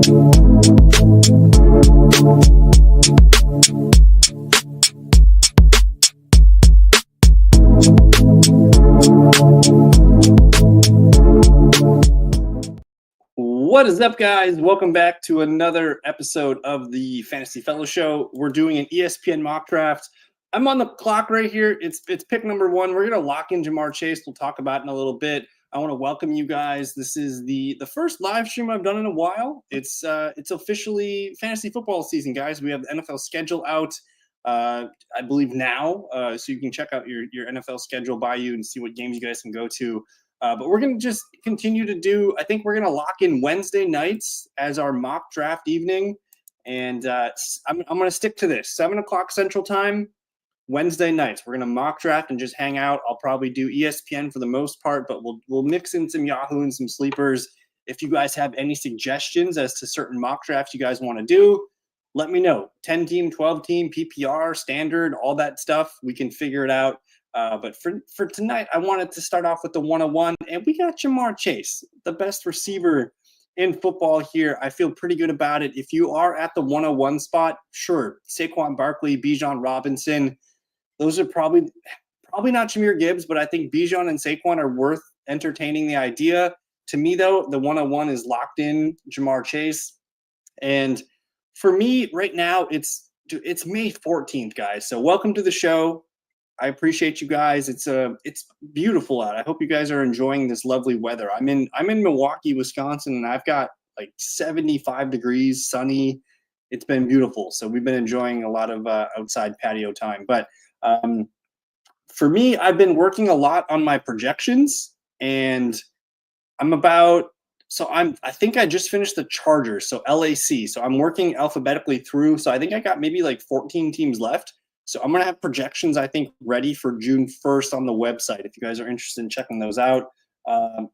What is up, guys? Welcome back to another episode of the Fantasy Fellow Show. We're doing an ESPN mock draft. I'm on the clock right here. It's pick number one. We're going to lock in Jamar Chase. We'll talk about it in a little bit. I want to welcome you guys. This is the first live stream I've done in a while. It's officially fantasy football season, guys. We have the NFL schedule out, I believe now, so you can check out your NFL schedule by you and see what games you guys can go to. But we're going to just continue to do, I think we're going to lock in Wednesday nights as our mock draft evening. And I'm going to stick to this. 7 o'clock Central Time, Wednesday nights. We're going to mock draft and just hang out. I'll probably do ESPN for the most part, but we'll mix in some Yahoo and some sleepers. If you guys have any suggestions as to certain mock drafts you guys want to do, let me know. 10-team, 12-team, PPR, standard, all that stuff. We can figure it out. But for tonight, I wanted to start off with the 101, and we got Jamar Chase, the best receiver in football here. I feel pretty good about it. If you are at the 101 spot, sure, Saquon Barkley, Bijan Robinson, those are probably not Jahmyr Gibbs, but I think Bijan and Saquon are worth entertaining the idea. To me, though, the 101 is locked in Jamar Chase. And for me right now, it's May 14th, guys. So welcome to the show. I appreciate you guys. It's beautiful out. I hope you guys are enjoying this lovely weather. I'm in Milwaukee, Wisconsin, and I've got like 75 degrees, sunny. It's been beautiful. So we've been enjoying a lot of outside patio time. But for me, I've been working a lot on my projections, and I think I just finished the Chargers, so LAC. So I'm working alphabetically through. So I think I got maybe like 14 teams left. So I'm going to have projections, I think, ready for June 1st on the website if you guys are interested in checking those out.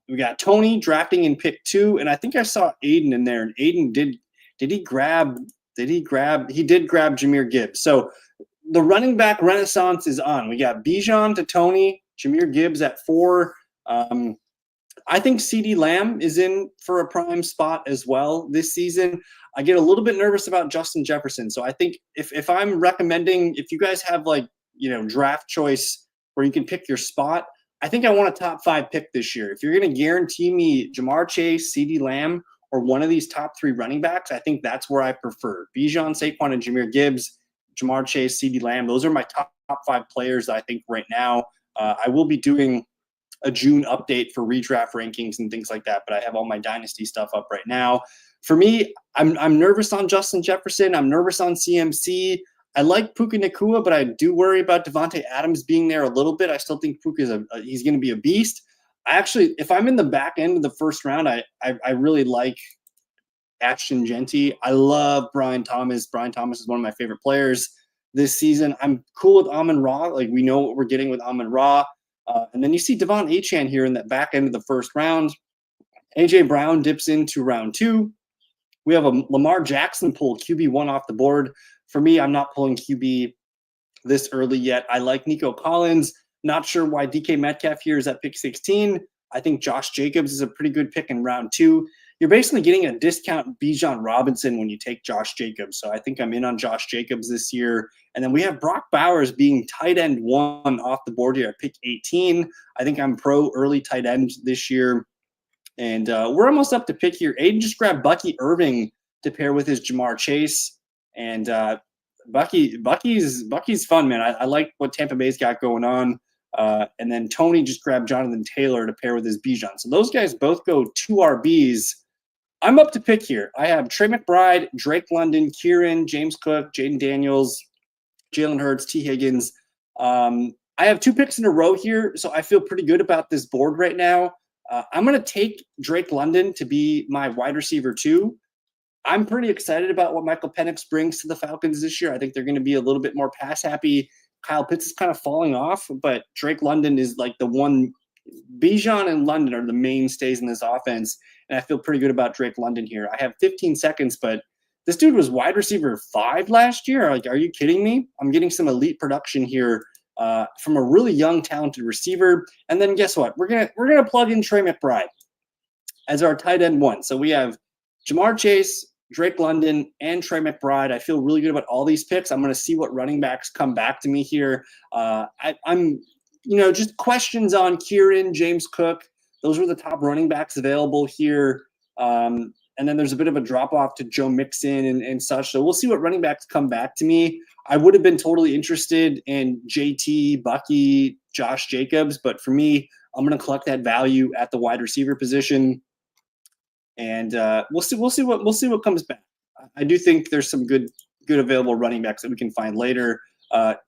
We got Tony drafting in pick 2, and I think I saw Aiden in there. And Aiden did grab Jahmyr Gibbs. So the running back renaissance is on. We got Bijan to Tony, Jahmyr Gibbs at 4. I think CeeDee Lamb is in for a prime spot as well this season. I get a little bit nervous about Justin Jefferson. So I think if I'm recommending, if you guys have draft choice where you can pick your spot, I think I want a top 5 pick this year. If you're going to guarantee me Jamar Chase, CeeDee Lamb, or one of these top 3 running backs, I think that's where I prefer. Bijan, Saquon, and Jahmyr Gibbs, Jamar Chase, CeeDee Lamb. Those are my top 5 players, I think, right now. I will be doing a June update for redraft rankings and things like that, but I have all my dynasty stuff up right now. For me, I'm nervous on Justin Jefferson. I'm nervous on CMC. I like Puka Nacua, but I do worry about Devontae Adams being there a little bit. I still think Puka he's going to be a beast. If I'm in the back end of the first round, I really like Ashton Genty. I love Brian Thomas. Brian Thomas is one of my favorite players this season. I'm cool with Amon-Ra. Like, we know what we're getting with Amon-Ra. And then you see Devon Achane here in that back end of the first round. A.J. Brown dips into round 2. We have a Lamar Jackson pull QB1 off the board. For me, I'm not pulling QB this early yet. I like Nico Collins. Not sure why DK Metcalf here is at pick 16. I think Josh Jacobs is a pretty good pick in round 2. You're basically getting a discount Bijan Robinson when you take Josh Jacobs. So I think I'm in on Josh Jacobs this year. And then we have Brock Bowers being tight end 1 off the board here at pick 18. I think I'm pro early tight end this year. And we're almost up to pick here. Aiden just grabbed Bucky Irving to pair with his Jamar Chase. And Bucky's fun, man. I like what Tampa Bay's got going on. And then Tony just grabbed Jonathan Taylor to pair with his Bijan. So those guys both go 2 RBs. I'm up to pick here. I have Trey McBride, Drake London, Kieran, James Cook, Jaden Daniels, Jalen Hurts, T. Higgins. I have 2 picks in a row here, so I feel pretty good about this board right now. I'm going to take Drake London to be my wide receiver 2. I'm pretty excited about what Michael Penix brings to the Falcons this year. I think they're going to be a little bit more pass happy. Kyle Pitts is kind of falling off, but Drake London is like the one. Bijan and London are the mainstays in this offense, and I feel pretty good about Drake London here. I have 15 seconds, but this dude was wide receiver 5 last year. Like, are you kidding me? I'm getting some elite production here from a really young, talented receiver. And then guess what? We're gonna plug in Trey McBride as our tight end 1. So we have Jamar Chase, Drake London, and Trey McBride. I feel really good about all these picks. I'm going to see what running backs come back to me here. I'm just questions on Kieran, James Cook. Those were the top running backs available here. And then there's a bit of a drop off to Joe Mixon and such. So we'll see what running backs come back to me. I would have been totally interested in JT, Bucky, Josh Jacobs, but for me, I'm going to collect that value at the wide receiver position, and we'll see what comes back. I do think there's some good available running backs that we can find later.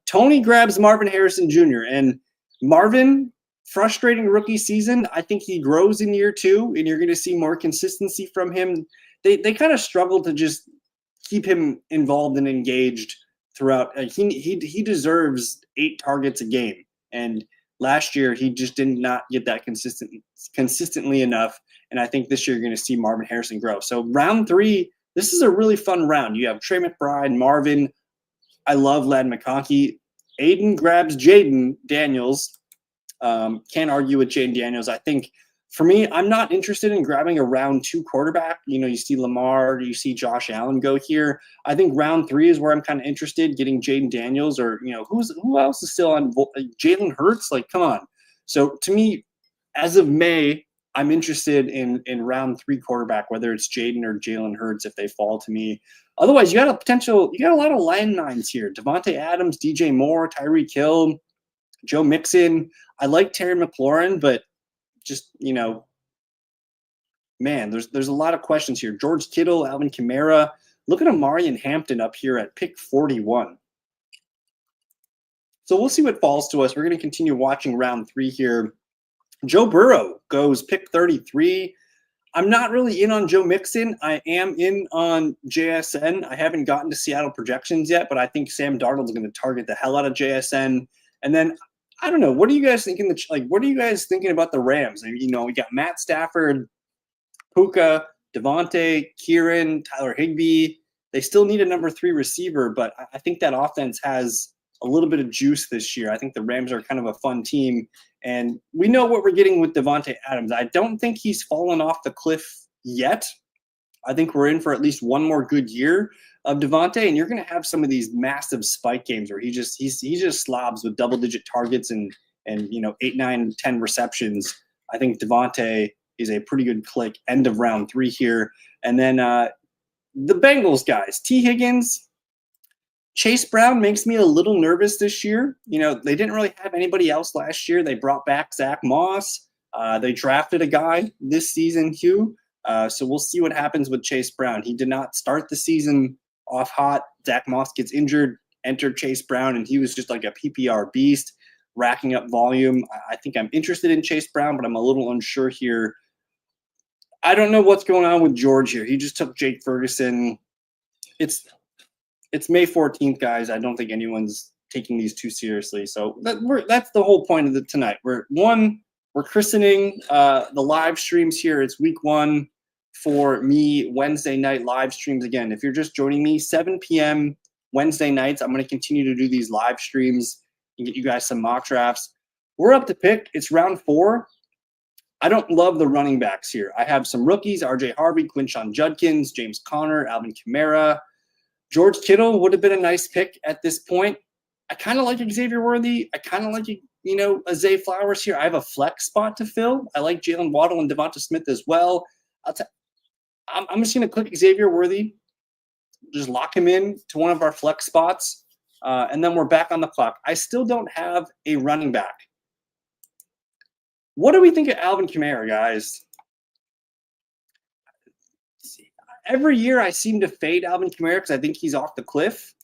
Tony grabs Marvin Harrison Jr. and Marvin. Frustrating rookie season. I think he grows in year 2, and you're going to see more consistency from him. They kind of struggle to just keep him involved and engaged throughout. He deserves 8 targets a game, and last year he just did not get that consistently enough. And I think this year you're going to see Marvin Harrison grow. So round 3, this is a really fun round. You have Trey McBride, Marvin. I love Ladd McConkey. Aiden grabs Jaden Daniels. Can't argue with Jaden Daniels. I think for me, I'm not interested in grabbing a round 2 quarterback. You see Lamar, you see Josh Allen go here. I think round 3 is where I'm kind of interested, getting Jaden Daniels or, who else is still on Jalen Hurts? Like, come on. So to me, as of May, I'm interested in round 3 quarterback, whether it's Jaden or Jalen Hurts if they fall to me. Otherwise, you got a lot of landmines here. Devontae Adams, DJ Moore, Tyreek Hill, Joe Mixon. I like Terry McLaurin, but just, man, there's a lot of questions here. George Kittle, Alvin Kamara. Look at Amari and Hampton up here at pick 41. So we'll see what falls to us. We're going to continue watching round 3 here. Joe Burrow goes pick 33. I'm not really in on Joe Mixon. I am in on JSN. I haven't gotten to Seattle projections yet, but I think Sam Darnold is going to target the hell out of JSN. And then I don't know. What are you guys thinking? What are you guys thinking about the Rams? We got Matt Stafford, Puka, Devontae, Kieran, Tyler Higbee. They still need a number 3 receiver, but I think that offense has a little bit of juice this year. I think the Rams are kind of a fun team, and we know what we're getting with Devontae Adams. I don't think he's fallen off the cliff yet. I think we're in for at least one more good year of Devontae, and you're going to have some of these massive spike games where he just slobs with double-digit targets and 8, 9, 10 receptions. I think Devontae is a pretty good click. End of round 3 here, and then the Bengals guys, T. Higgins, Chase Brown makes me a little nervous this year. They didn't really have anybody else last year. They brought back Zach Moss. They drafted a guy this season, Hugh. So we'll see what happens with Chase Brown. He did not start the season off hot. Zach Moss gets injured, entered Chase Brown, and he was just like a PPR beast, racking up volume. I think I'm interested in Chase Brown, but I'm a little unsure here. I don't know what's going on with George here. He just took Jake Ferguson. It's May 14th, guys. I don't think anyone's taking these too seriously. So that's the whole point of tonight. We're christening the live streams here. It's week 1 for me, Wednesday night live streams. Again, if you're just joining me, 7 p.m. Wednesday nights, I'm going to continue to do these live streams and get you guys some mock drafts. We're up to pick. It's round 4. I don't love the running backs here. I have some rookies, RJ Harvey, Quinshon Judkins, James Conner, Alvin Kamara. George Kittle would have been a nice pick at this point. I kind of like Xavier Worthy. I kind of like, a Zay Flowers here. I have a flex spot to fill. I like Jalen Waddle and Devonta Smith as well. I'm just going to click Xavier Worthy, just lock him in to one of our flex spots, and then we're back on the clock. I still don't have a running back. What do we think of Alvin Kamara, guys? Every year I seem to fade Alvin Kamara because I think he's off the cliff.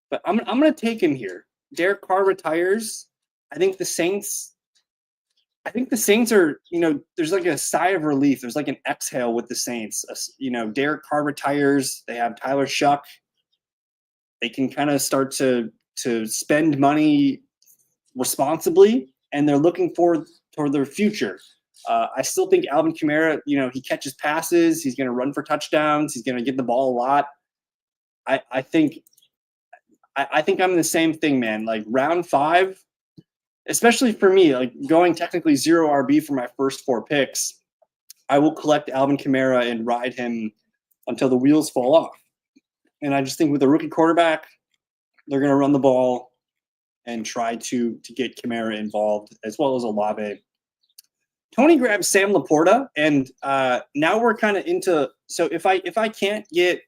But I'm going to take him here. Derek Carr retires. I think the Saints are, there's like a sigh of relief. There's like an exhale with the Saints. Derek Carr retires. They have Tyler Shuck. They can kind of start to spend money responsibly, and they're looking forward toward their future. I still think Alvin Kamara, he catches passes. He's going to run for touchdowns. He's going to get the ball a lot. I think I'm the same thing, man. Like round 5, especially for me, like going technically 0 RB for my first 4 picks, I will collect Alvin Kamara and ride him until the wheels fall off. And I just think with a rookie quarterback, they're going to run the ball and try to get Kamara involved as well as Olave. Tony grabs Sam Laporta, and now we're kind of into. So if I can't get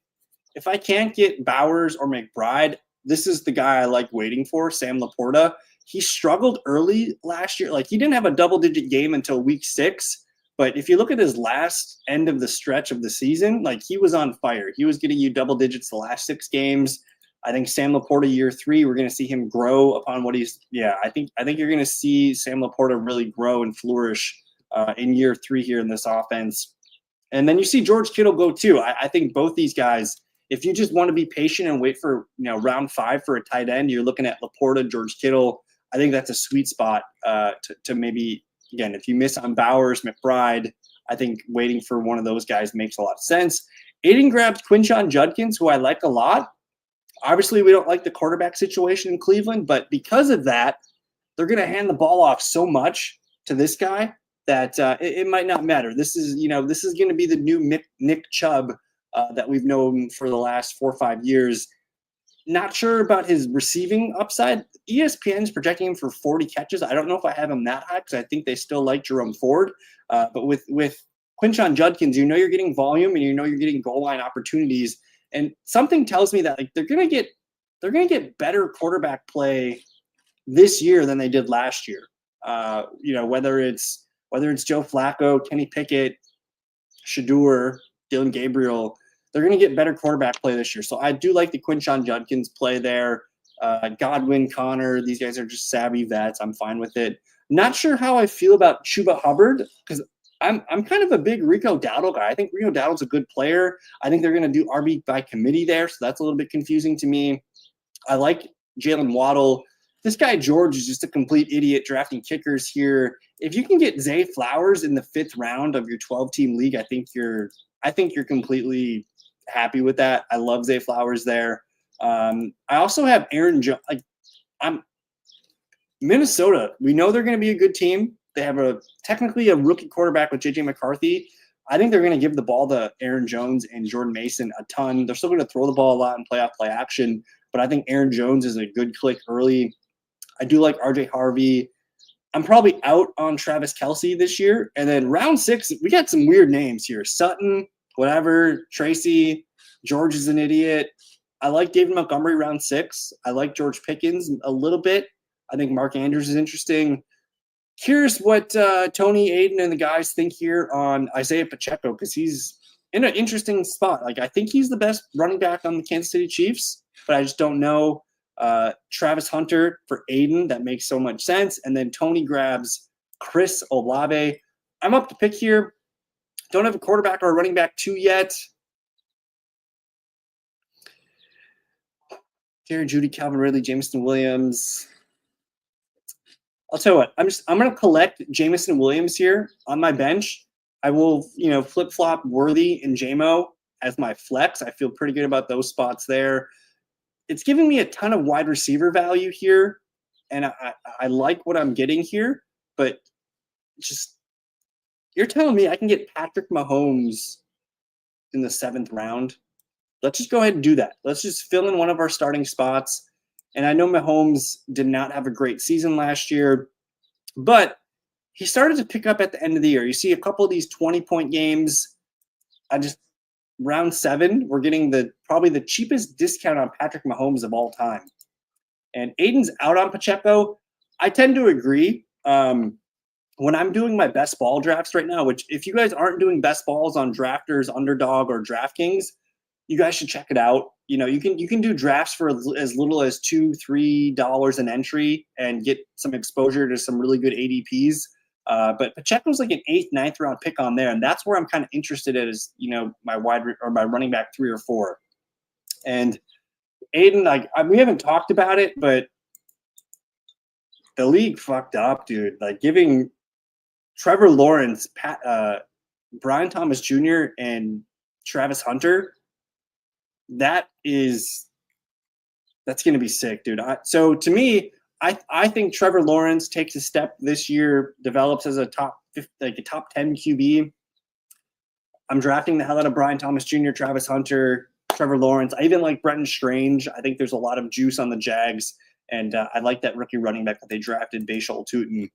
Bowers or McBride, this is the guy I like waiting for, Sam Laporta. He struggled early last year. Like, he didn't have a double-digit game until week 6. But if you look at his last end of the stretch of the season, like, he was on fire. He was getting you double digits the last 6 games. I think Sam Laporta year 3, we're going to see him grow upon what he's. Yeah, I think you're going to see Sam Laporta really grow and flourish in year 3 here in this offense. And then you see George Kittle go too. I think both these guys, if you just want to be patient and wait for round 5 for a tight end, you're looking at Laporta, George Kittle. I think that's a sweet spot to maybe, again, if you miss on Bowers, McBride, I think waiting for one of those guys makes a lot of sense. Aiden grabs Quinshon Judkins, who I like a lot. Obviously, we don't like the quarterback situation in Cleveland, but because of that, they're going to hand the ball off so much to this guy that it might not matter. This is going to be the new Nick Chubb that we've known for the last 4 or 5 years. Not sure about his receiving upside. ESPN is projecting him for 40 catches. I don't know if I have him that high because I think they still like Jerome Ford. But with Quinshon Judkins, you're getting volume and you're getting goal line opportunities. And something tells me that they're gonna get better quarterback play this year than they did last year. Whether it's Joe Flacco, Kenny Pickett, Shador, Dylan Gabriel, they're going to get better quarterback play this year. So I do like the Quinshon Judkins play there. Godwin, Connor, these guys are just savvy vets. I'm fine with it. Not sure how I feel about Chuba Hubbard because I'm kind of a big Rico Dowdle guy. I think Rico Dowdle's a good player. I think they're going to do RB by committee there, so that's a little bit confusing to me. I like Jalen Waddle. This guy George is just a complete idiot drafting kickers here. If you can get Zay Flowers in the 5th round of your 12-team league, I think you're completely happy with that. I love Zay Flowers there. I also have Aaron Jones. Minnesota. We know they're going to be a good team. They have technically a rookie quarterback with JJ McCarthy. I think they're going to give the ball to Aaron Jones and Jordan Mason a ton. They're still going to throw the ball a lot and play action, but I think Aaron Jones is a good click early. I do like RJ Harvey. I'm probably out on Travis Kelce this year. And then round 6, we got some weird names here. Sutton, whatever, Tracy, George is an idiot. I like David Montgomery round 6. I like George Pickens a little bit. I think Mark Andrews is interesting. Curious what Tony, Aiden, and the guys think here on Isaiah Pacheco because he's in an interesting spot. Like, I think he's the best running back on the Kansas City Chiefs, but I just don't know. Travis Hunter for Aiden, that makes so much sense. And then Tony grabs Chris Olave. I'm up to pick here. Don't have a quarterback or a running back 2 yet. Jerry Judy, Calvin Ridley, Jameson Williams. I'll tell you what, I'm going to collect Jameson Williams here on my bench. I will, flip-flop Worthy and JMO as my flex. I feel pretty good about those spots there. It's giving me a ton of wide receiver value here, and I like what I'm getting here, but just you're telling me I can get Patrick Mahomes in the 7th round. Let's just go ahead and do that. Let's just fill in one of our starting spots. And I know Mahomes did not have a great season last year, but he started to pick up at the end of the year. You see a couple of these 20-point games. Round 7, we're getting probably the cheapest discount on Patrick Mahomes of all time. And Aiden's out on Pacheco. I tend to agree. When I'm doing my best ball drafts right now, which if you guys aren't doing best balls on Drafters, Underdog, or DraftKings, you guys should check it out. You can do drafts for as little as $2-3 an entry and get some exposure to some really good ADPs. But Pacheco's like an 8th, 9th round pick on there, and that's where I'm kind of interested in is my my running back 3 or 4. And Aiden, we haven't talked about it, but the league fucked up, dude. Like giving Trevor Lawrence, Brian Thomas Jr. and Travis Hunter. That's going to be sick, dude. So to me, I think Trevor Lawrence takes a step this year, develops as a top 10 QB. I'm drafting the hell out of Brian Thomas Jr., Travis Hunter, Trevor Lawrence. I even like Brenton Strange. I think there's a lot of juice on the Jags, and I like that rookie running back that they drafted, Bashal Tutin.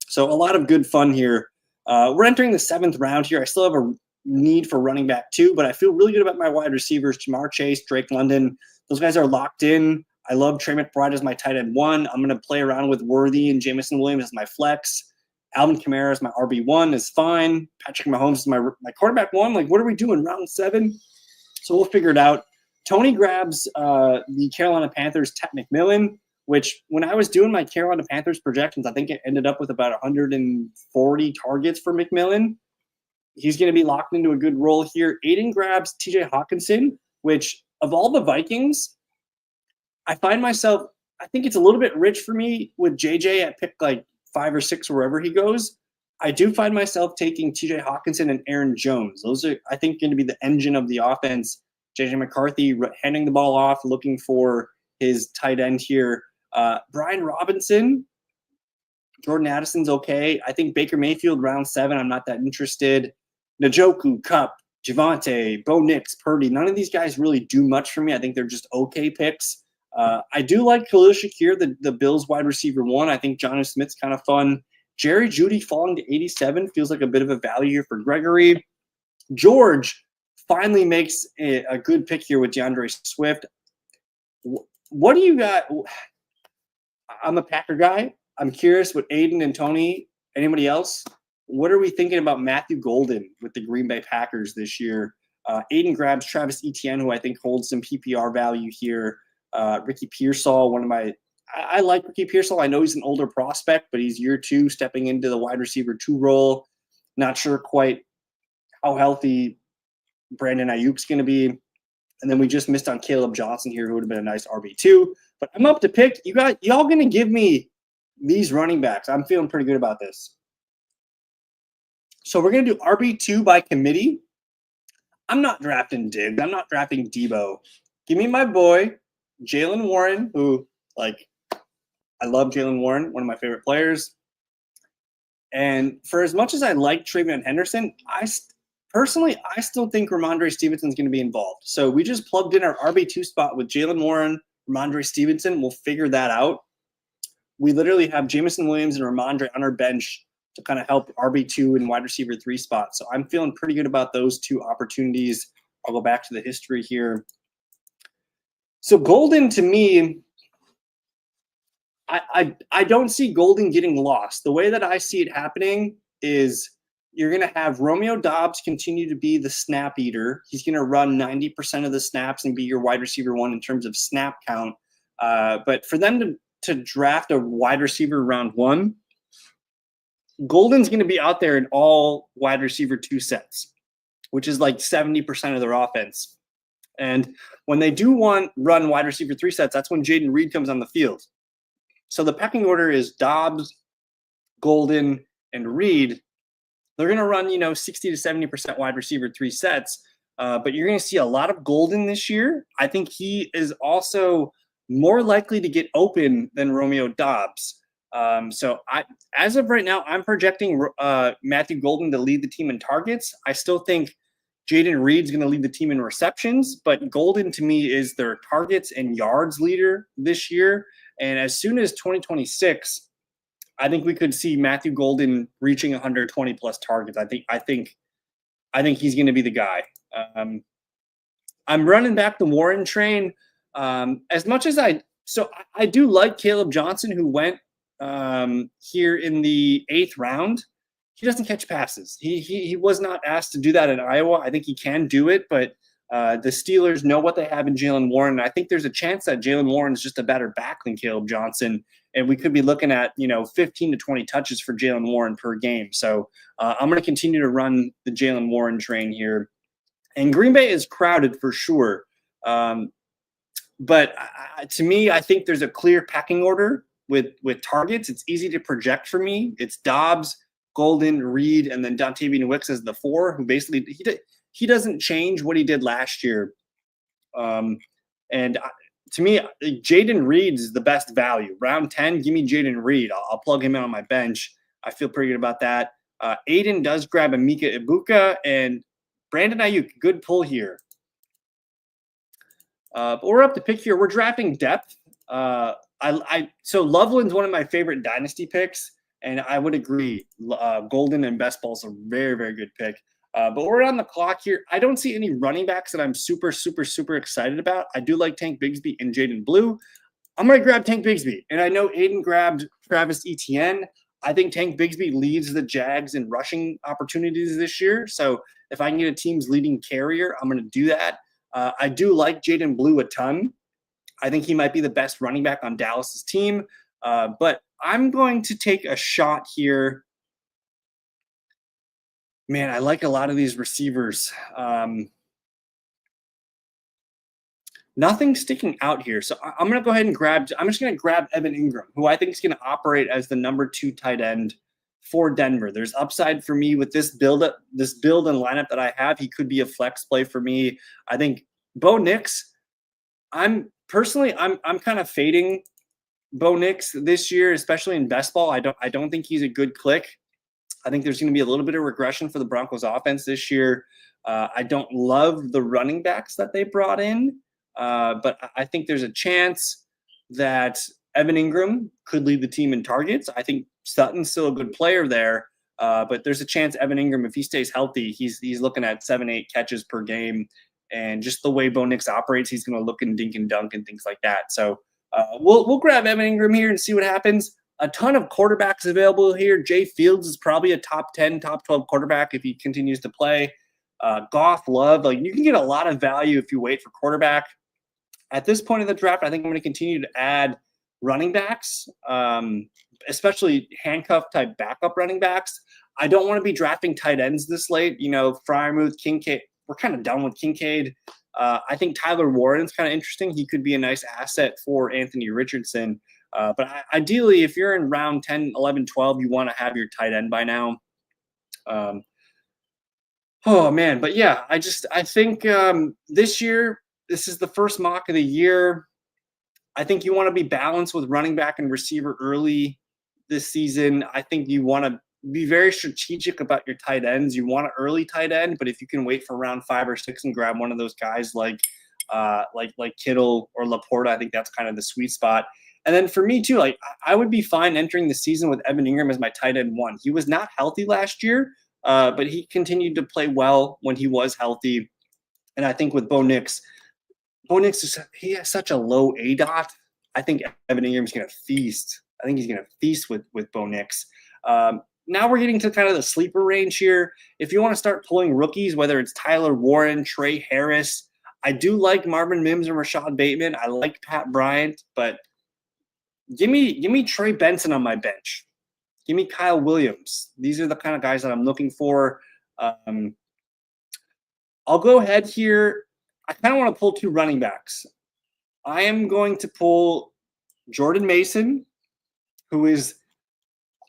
So a lot of good fun here. We're entering the 7th round here. I still have a need for running back too, but I feel really good about my wide receivers, Jamar Chase, Drake London. Those guys are locked in. I love Trey McBride as my tight end 1. I'm going to play around with Worthy and Jamison Williams as my flex. Alvin Kamara as my RB1 is fine. Patrick Mahomes is my quarterback 1. Like, what are we doing? Round 7? So we'll figure it out. Tony grabs the Carolina Panthers' Ted McMillan, which when I was doing my Carolina Panthers projections, I think it ended up with about 140 targets for McMillan. He's going to be locked into a good role here. Aiden grabs TJ Hawkinson, which of all the Vikings, I find myself, I think it's a little bit rich for me with JJ at pick like 5 or 6, wherever he goes. I do find myself taking TJ Hawkinson and Aaron Jones. Those are, I think, going to be the engine of the offense. JJ McCarthy handing the ball off, looking for his tight end here. Brian Robinson, Jordan Addison's okay. I think Baker Mayfield, round 7, I'm not that interested. Njoku, Kupp, Javonte, Bo Nix, Purdy. None of these guys really do much for me. I think they're just okay picks. I do like Khalil Shakir, the Bills wide receiver 1. I think Jonnu Smith's kind of fun. Jerry Jeudy falling to 87 feels like a bit of a value here for Gregory. George finally makes a good pick here with DeAndre Swift. What do you got? I'm a Packer guy. I'm curious what Aiden and Tony, anybody else, what are we thinking about Matthew Golden with the Green Bay Packers this year? Aiden grabs Travis Etienne, who I think holds some PPR value here. Ricky Pearsall, I like Ricky Pearsall. I know he's an older prospect, but he's year 2 stepping into the wide receiver 2 role. Not sure quite how healthy Brandon Ayuk's going to be. And then we just missed on Caleb Johnson here, who would have been a nice RB2. But I'm up to pick. Y'all going to give me these running backs. I'm feeling pretty good about this. So we're going to do RB2 by committee. I'm not drafting Diggs. I'm not drafting Debo. Give me my boy, Jaylen Warren, who, like, I love Jaylen Warren, one of my favorite players. And for as much as I like Travion Henderson, I still think Ramondre Stevenson's going to be involved. So we just plugged in our RB2 spot with Jaylen Warren, Ramondre Stevenson. We'll figure that out. We literally have Jamison Williams and Ramondre on our bench to kind of help RB2 and wide receiver 3 spots. So I'm feeling pretty good about those 2 opportunities. I'll go back to the history here. So Golden, to me, I don't see Golden getting lost. The way that I see it happening is you're going to have Romeo Doubs continue to be the snap eater. He's going to run 90% of the snaps and be your wide receiver 1 in terms of snap count. But for them to draft a wide receiver round 1, Golden's going to be out there in all wide receiver 2 sets, which is like 70% of their offense. And when they do run wide receiver 3 sets, that's when Jaden Reed comes on the field. So the pecking order is Doubs, Golden, and Reed. They're going to run, 60 to 70% wide receiver 3 sets, but you're going to see a lot of Golden this year. I think he is also more likely to get open than Romeo Doubs. So as of right now, I'm projecting Matthew Golden to lead the team in targets. I still think Jaden Reed's going to lead the team in receptions, but Golden to me is their targets and yards leader this year. And as soon as 2026, I think we could see Matthew Golden reaching 120 plus targets. I think he's going to be the guy. I'm running back the Warren train. As much as I do like Caleb Johnson, who went here in the 8th round. He doesn't catch passes. He was not asked to do that in Iowa. I think he can do it, but the Steelers know what they have in Jaylen Warren. I think there's a chance that Jaylen Warren is just a better back than Caleb Johnson, and we could be looking at 15 to 20 touches for Jaylen Warren per game. So I'm going to continue to run the Jaylen Warren train here. And Green Bay is crowded for sure, but to me, I think there's a clear pecking order with targets. It's easy to project for me. It's Doubs, Golden, Reed, and then Dontavian Wicks as the 4, who basically he doesn't change what he did last year. And to me, Jaden Reed is the best value. Round 10, give me Jaden Reed. I'll plug him in on my bench. I feel pretty good about that. Aiden does grab Emeka Ibuka, and Brandon Ayuk, good pull here. But we're up to pick here. We're drafting depth. So Loveland's one of my favorite dynasty picks, and I would agree. Golden and Best Ball's a very, very good pick. But we're on the clock here. I don't see any running backs that I'm super, super, super excited about. I do like Tank Bigsby and Jaden Blue. I'm going to grab Tank Bigsby. And I know Aiden grabbed Travis Etienne. I think Tank Bigsby leads the Jags in rushing opportunities this year. So if I can get a team's leading carrier, I'm going to do that. I do like Jaden Blue a ton. I think he might be the best running back on Dallas's team. But I'm going to take a shot here. Man, I like a lot of these receivers. Nothing sticking out here. So I'm going to go ahead and I'm just going to grab Evan Ingram, who I think is going to operate as the number 2 tight end for Denver. There's upside for me with this build and lineup that I have. He could be a flex play for me. I think Bo Nix, I'm kind of fading Bo Nix this year, especially in best ball. I don't think he's a good click. I think there's going to be a little bit of regression for the Broncos offense this year. I don't love the running backs that they brought in. But I think there's a chance that Evan Ingram could lead the team in targets. I think Sutton's still a good player there, but there's a chance Evan Ingram, if he stays healthy, he's looking at 7-8 catches per game. And just the way Bo Nix operates, he's going to look and dink and dunk and things like that. So we'll grab Evan Ingram here and see what happens. A ton of quarterbacks available here. Jay Fields is probably a top 10, top 12 quarterback if he continues to play. Goff, Love, like you can get a lot of value if you wait for quarterback. At this point of the draft, I think I'm going to continue to add running backs, especially handcuff type backup running backs. I don't want to be drafting tight ends this late. Freiermuth, Kincaid, we're kind of done with Kincaid. I think Tyler Warren's kind of interesting. He could be a nice asset for Anthony Richardson. But ideally, if you're in round 10, 11, 12, you want to have your tight end by now. Oh, man. But yeah, I think this year, this is the first mock of the year. I think you want to be balanced with running back and receiver early this season. I think you want to be very strategic about your tight ends. You want an early tight end, but if you can wait for round 5 or 6 and grab one of those guys like Kittle or Laporta, I think that's kind of the sweet spot. And then for me too, like I would be fine entering the season with Evan Ingram as my tight end 1. He was not healthy last year, but he continued to play well when he was healthy. And I think with Bo Nix, he has such a low ADOT. I think Evan Ingram's going to feast. I think he's going to feast with Bo Nix. Now we're getting to kind of the sleeper range here. If you want to start pulling rookies, whether it's Tyler Warren, Trey Harris, I do like Marvin Mims and Rashad Bateman. I like Pat Bryant, but give me Trey Benson on my bench. Give me Kyle Williams. These are the kind of guys that I'm looking for. I'll go ahead here. I kind of want to pull 2 running backs. I am going to pull Jordan Mason, who is,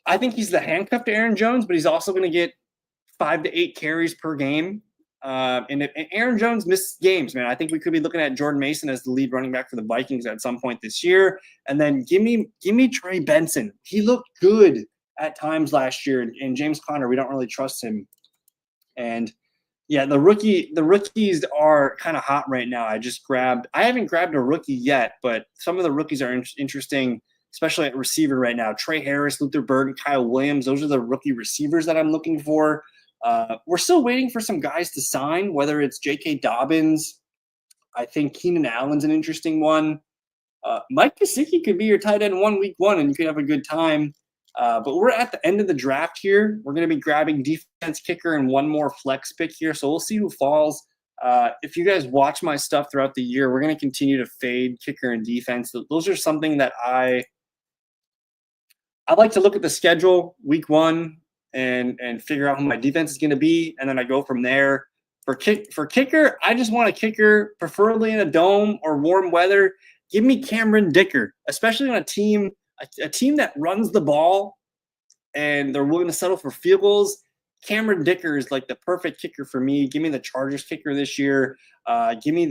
I think he's the handcuff to Aaron Jones, but he's also going to get 5 to 8 carries per game. And if Aaron Jones missed games, man, I think we could be looking at Jordan Mason as the lead running back for the Vikings at some point this year. And then give me Trey Benson. He looked good at times last year, and James Conner, we don't really trust him. And yeah, the rookies are kind of hot right now. I haven't grabbed a rookie yet, but some of the rookies are interesting, especially at receiver right now. Trey Harris, Luther Burden, Kyle Williams, those are the rookie receivers that I'm looking for. We're still waiting for some guys to sign, whether it's J.K. Dobbins. I think Keenan Allen's an interesting one. Mike Gesicki could be your tight end week 1, and you could have a good time. But we're at the end of the draft here. We're going to be grabbing defense, kicker, and one more flex pick here. So we'll see who falls. If you guys watch my stuff throughout the year, we're going to continue to fade kicker and defense. Those are something that I like to look at the schedule week 1 and figure out who my defense is going to be, and then I go from there. For kicker, I just want a kicker, preferably in a dome or warm weather. Give me Cameron Dicker, especially on a team that runs the ball and they're willing to settle for field goals. Cameron Dicker is like the perfect kicker for me. Give me the Chargers kicker this year. Give me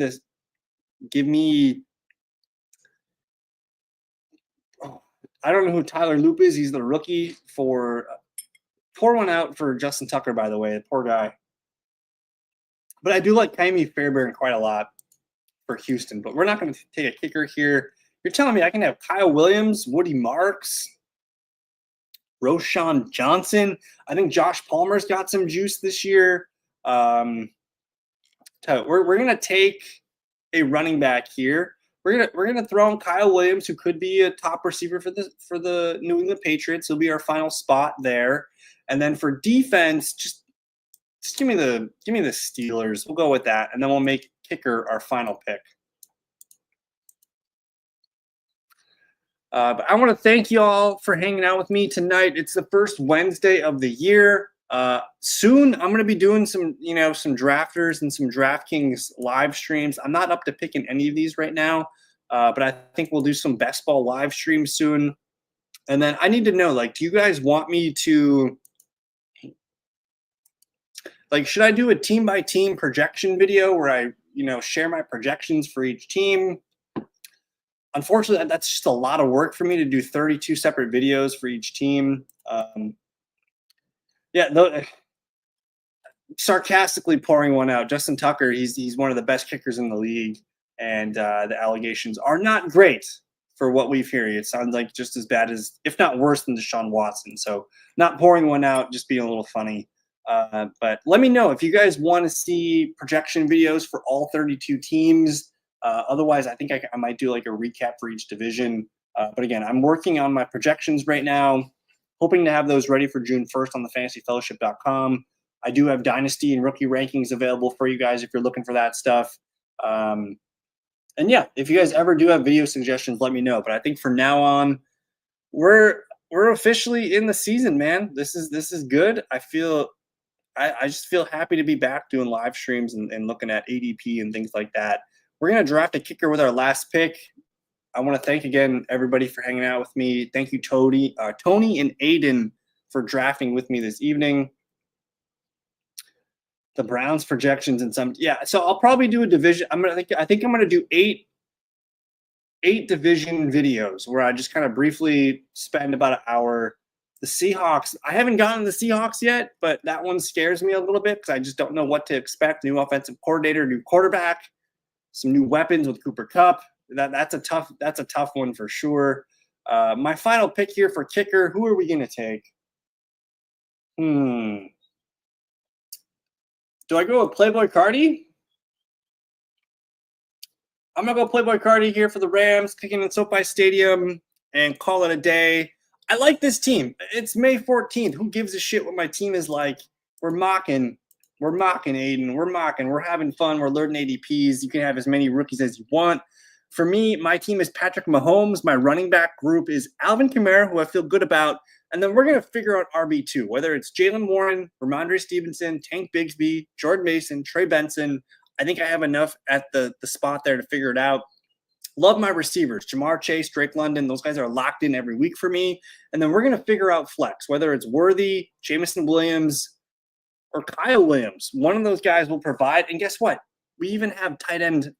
I don't know who Tyler Loop is. He's the rookie for pour one out for Justin Tucker, by the way. Poor guy. But I do like Kaimi Fairbairn quite a lot for Houston. But we're not going to take a kicker here. You're telling me I can have Kyle Williams, Woody Marks, Roshan Johnson. I think Josh Palmer's got some juice this year. We're going to take a running back here. We're gonna throw in Kyle Williams, who could be a top receiver for the New England Patriots. He'll be our final spot there. And then for defense, just give me the Steelers. We'll go with that, and then we'll make kicker our final pick. But I want to thank you all for hanging out with me tonight. It's the first Wednesday of the year. Soon I'm going to be doing some drafters and some DraftKings live streams. I'm not up to picking any of these right now, but I think we'll do some best ball live streams soon. And then I need to know, do you guys want me to, should I do a team by team projection video where I, share my projections for each team? Unfortunately, that's just a lot of work for me to do 32 separate videos for each team. Sarcastically pouring one out. Justin Tucker, he's one of the best kickers in the league, and the allegations are not great for what we've heard. It sounds like just as bad as, if not worse than Deshaun Watson. So not pouring one out, just being a little funny. But let me know if you guys want to see projection videos for all 32 teams. Otherwise, I think I might do a recap for each division. But again, I'm working on my projections right now, hoping to have those ready for June 1st on the fantasyfellowship.com. I do have Dynasty and rookie rankings available for you guys if you're looking for that stuff. And yeah, if you guys ever do have video suggestions, let me know. But I think from now on, we're officially in the season, man. This is good. I just feel happy to be back doing live streams and looking at ADP and things like that. We're going to draft a kicker with our last pick. I want to thank again everybody for hanging out with me. Thank you, Tony and Aiden, for drafting with me this evening. The Browns projections and some, so I'll probably do a division. I think I'm gonna do eight division videos where I just kind of briefly spend about an hour. The Seahawks, I haven't gotten the Seahawks yet, but that one scares me a little bit because I just don't know what to expect. New offensive coordinator, new quarterback, some new weapons with Cooper Kupp. That's a tough one for sure. My final pick here for kicker, who are we gonna take? Do I go with Playboy Cardi? I'm going to go Playboy Cardi here for the Rams, kicking in SoFi Stadium, and call it a day. I like this team. It's May 14th. Who gives a shit what my team is like? We're mocking, Aiden. We're mocking. We're having fun. We're learning ADPs. You can have as many rookies as you want. For me, my team is Patrick Mahomes. My running back group is Alvin Kamara, who I feel good about. And then we're going to figure out RB2, whether it's Jalen Warren, Ramondre Stevenson, Tank Bigsby, Jordan Mason, Trey Benson. I think I have enough at the spot there to figure it out. Love my receivers, Jamar Chase, Drake London. Those guys are locked in every week for me. And then we're going to figure out flex, whether it's Worthy, Jameson Williams, or Kyle Williams. One of those guys will provide. And guess what? We even have tight end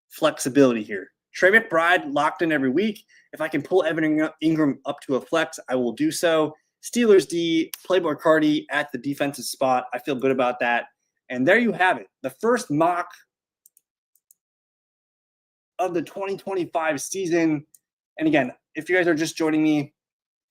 flexibility here. Trey McBride locked in every week. If I can pull Evan Ingram up to a flex, I will do so. Steelers D, Playboy Cardi at the defensive spot. I feel good about that. And there you have it. The first mock of the 2025 season. And again, if you guys are just joining me,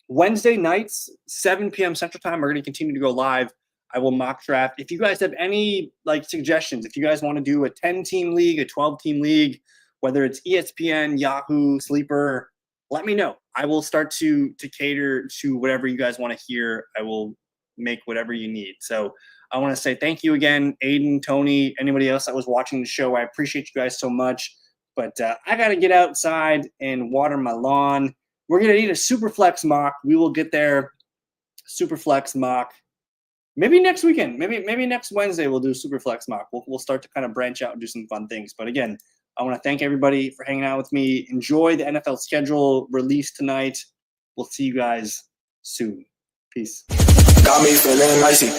Wednesday nights, 7 p.m. Central Time, we're going to continue to go live. I will mock draft. If you guys have any suggestions, if you guys want to do a 10-team league, a 12-team league, whether it's ESPN, Yahoo, Sleeper, let me know. I will start to cater to whatever you guys want to hear. I will make whatever you need. So I want to say thank you again, Aiden, Tony, anybody else that was watching the show. I appreciate you guys so much. But I got to get outside and water my lawn. We're going to need a Superflex mock. We will get there. Superflex mock. Maybe next weekend. Maybe next Wednesday we'll do Superflex mock. We'll start to kind of branch out and do some fun things. But again, I want to thank everybody for hanging out with me. Enjoy the NFL schedule release tonight. We'll see you guys soon. Peace. Got me feeling icy.